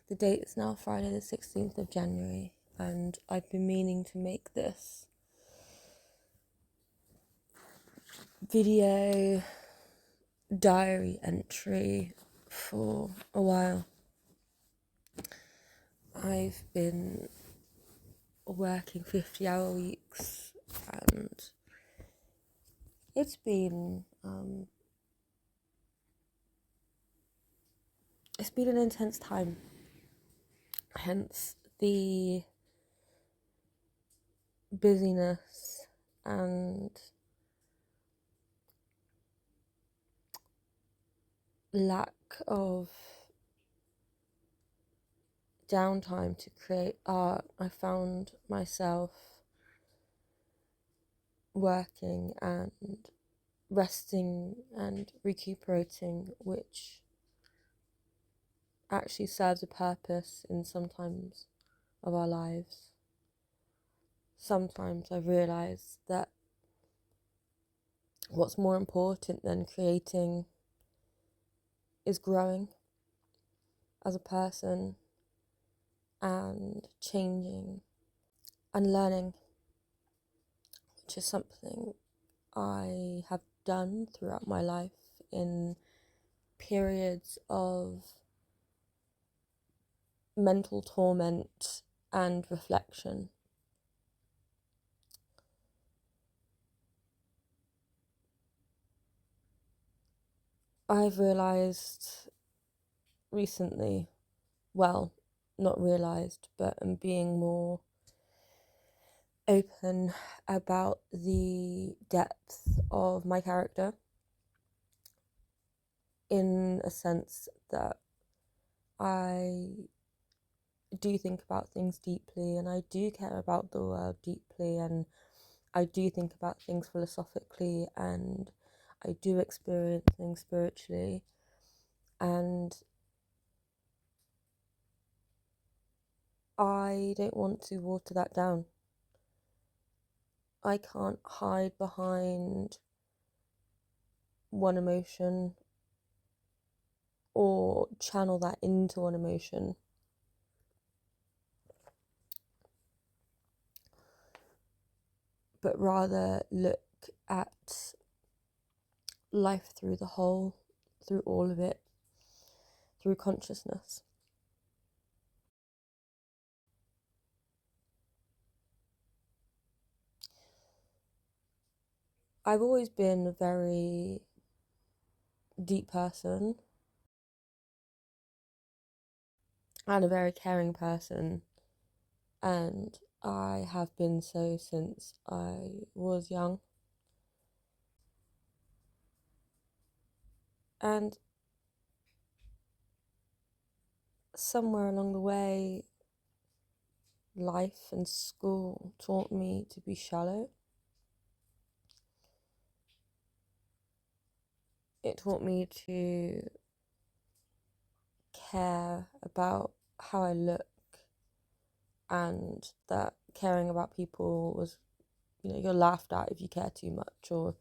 The date is now Friday the 16th of January, and I've been meaning to make this video diary entry for a while. I've been working 50-hour weeks, and it's been an intense time, hence the busyness and lack of downtime to create art. I found myself working and resting and recuperating, which actually serves a purpose in sometimes of our lives. Sometimes I've realised that what's more important than creating is growing as a person and changing and learning, which is something I have done throughout my life in periods of mental torment and reflection. I've realised recently, well, not realised, but I'm being more open about the depth of my character, in a sense that I do think about things deeply, and I do care about the world deeply, and I do think about things philosophically, and I do experience things spiritually, and I don't want to water that down. I can't hide behind one emotion or channel that into one emotion. But rather look at life through the whole, through all of it, through consciousness. I've always been a very deep person and a very caring person, and I have been so since I was young. And somewhere along the way, life and school taught me to be shallow. It taught me to care about how I look, and that caring about people was, you're laughed at if you care too much or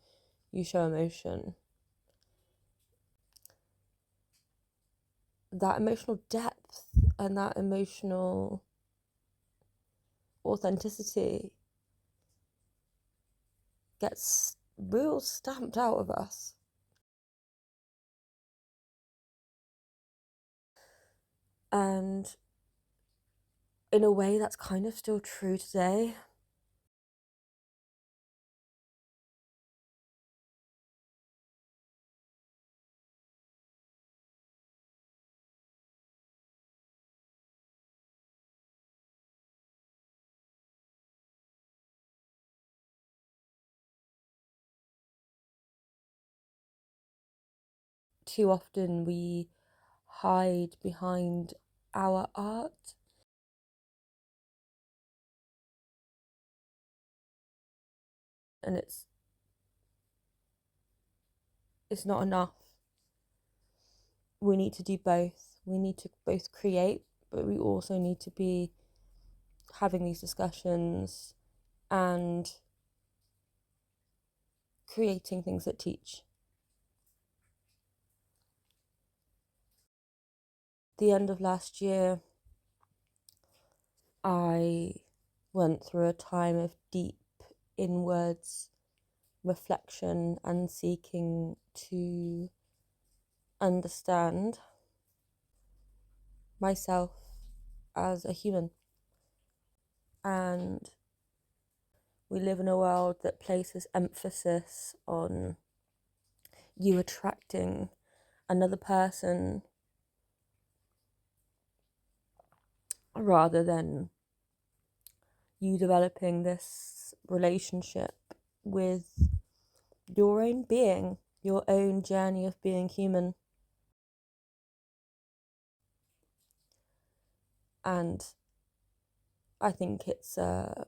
you show emotion. That emotional depth and that emotional authenticity gets real stamped out of us. And in a way, that's kind of still true today. Too often we hide behind our art, and it's not enough. We need to do both. We need to both create, but we also need to be having these discussions and creating things that teach. The end of last year, I went through a time of deep inwards reflection and seeking to understand myself as a human. And we live in a world that places emphasis on you attracting another person rather than you developing this relationship with your own being, your own journey of being human. And I think it's a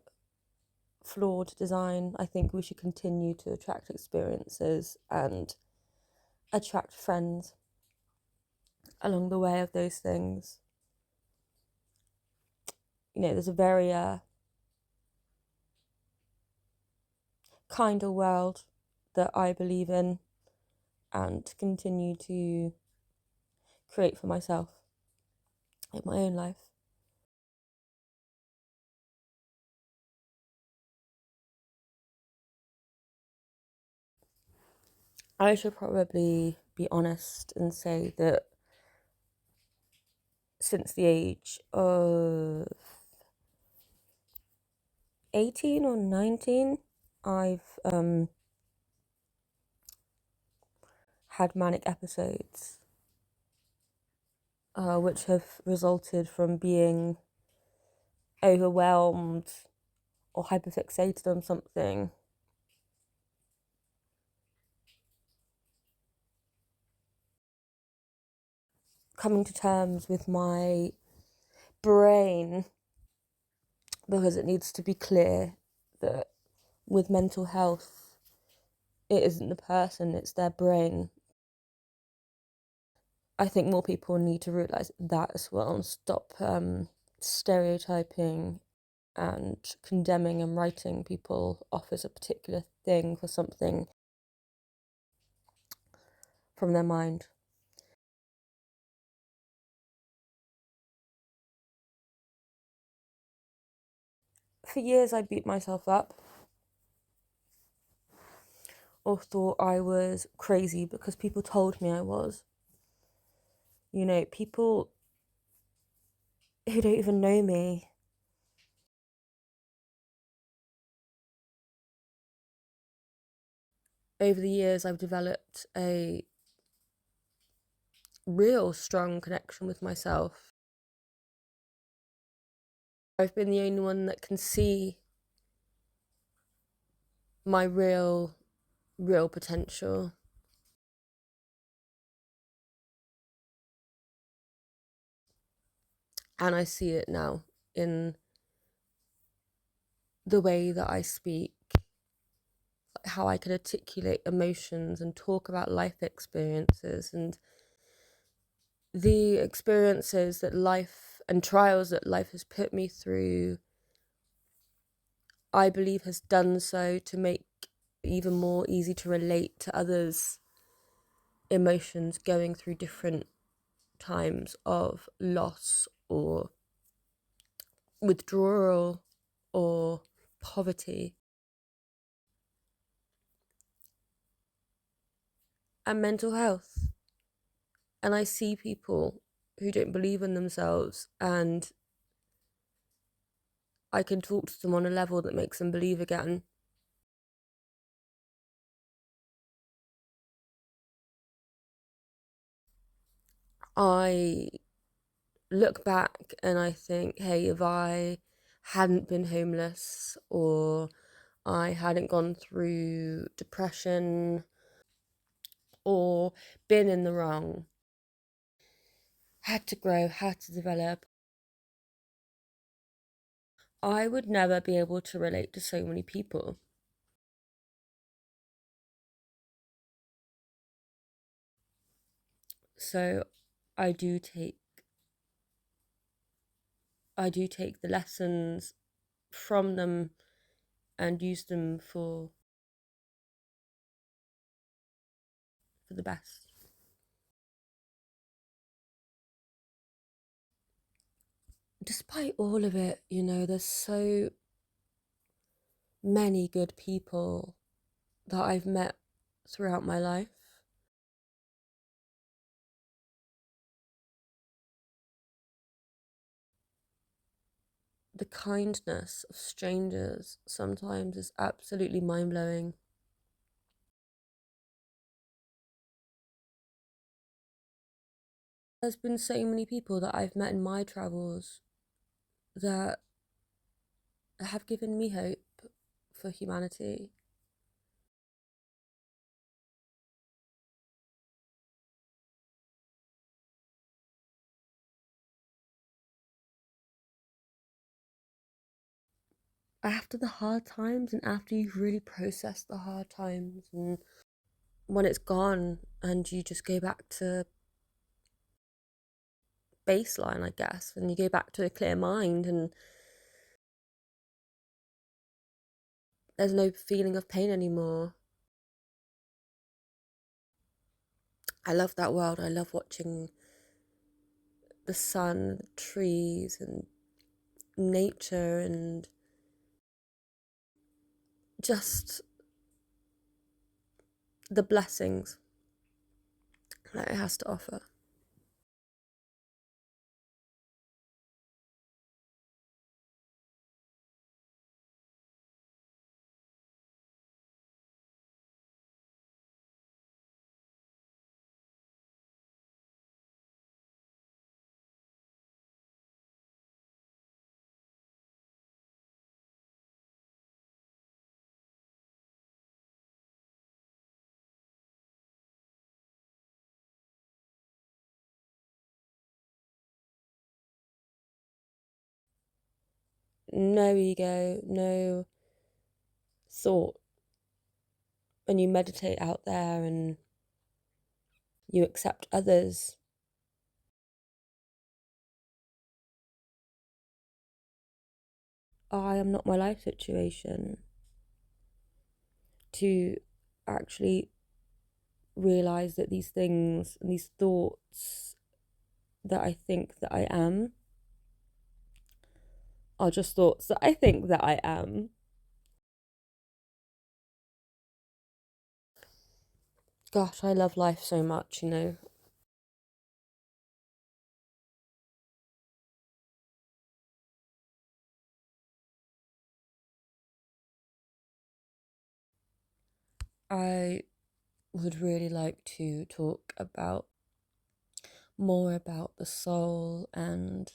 flawed design. I think we should continue to attract experiences and attract friends along the way of those things. You know, there's a very kinder world that I believe in and continue to create for myself in my own life. I should probably be honest and say that since the age of 18 or 19, I've had manic episodes, which have resulted from being overwhelmed or hyperfixated on something. Coming to terms with my brain, because it needs to be clear that with mental health, it isn't the person, it's their brain. I think more people need to realise that as well and stop stereotyping and condemning and writing people off as a particular thing for something from their mind. For years, I beat myself up or thought I was crazy because people told me I was. You know, people who don't even know me. Over the years, I've developed a real strong connection with myself. I've been the only one that can see my real potential. And I see it now in the way that I speak, how I can articulate emotions and talk about life experiences and the experiences that life and trials that life has put me through. I believe has done so to make it even more easy to relate to others' emotions going through different times of loss or withdrawal or poverty. And mental health. And I see people who don't believe in themselves, and I can talk to them on a level that makes them believe again. I look back and I think, hey, if I hadn't been homeless or I hadn't gone through depression or been in the wrong, had to grow, had to develop, I would never be able to relate to so many people. So I do take the lessons from them and use them for the best. despite all of it, you know, there's so many good people that I've met throughout my life. The kindness of strangers sometimes is absolutely mind-blowing. There's been so many people that I've met in my travels that have given me hope for humanity. After the hard times and after you've really processed the hard times, and when it's gone and you just go back to baseline, I guess, and you go back to a clear mind and there's no feeling of pain anymore. I love that world. I love watching the sun, the trees, and nature, and just the blessings that it has to offer. No ego, no thought. When you meditate out there and you accept others, I am not my life situation, to actually realize that these things and these thoughts that I think that I am are just thoughts that I think that I am. Gosh, I love life so much, you know. I would really like to talk about more about the soul and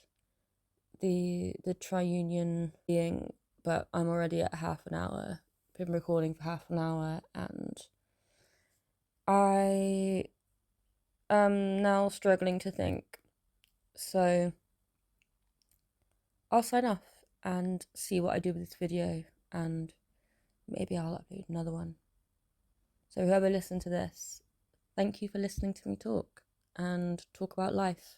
the triunion being, but I'm already at half an hour. Been recording for half an hour and I am now struggling to think. So I'll sign off and see what I do with this video, and maybe I'll upload another one. So whoever listened to this, thank you for listening to me talk and talk about life.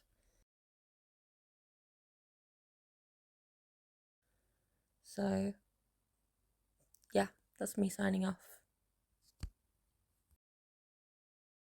So yeah, that's me signing off.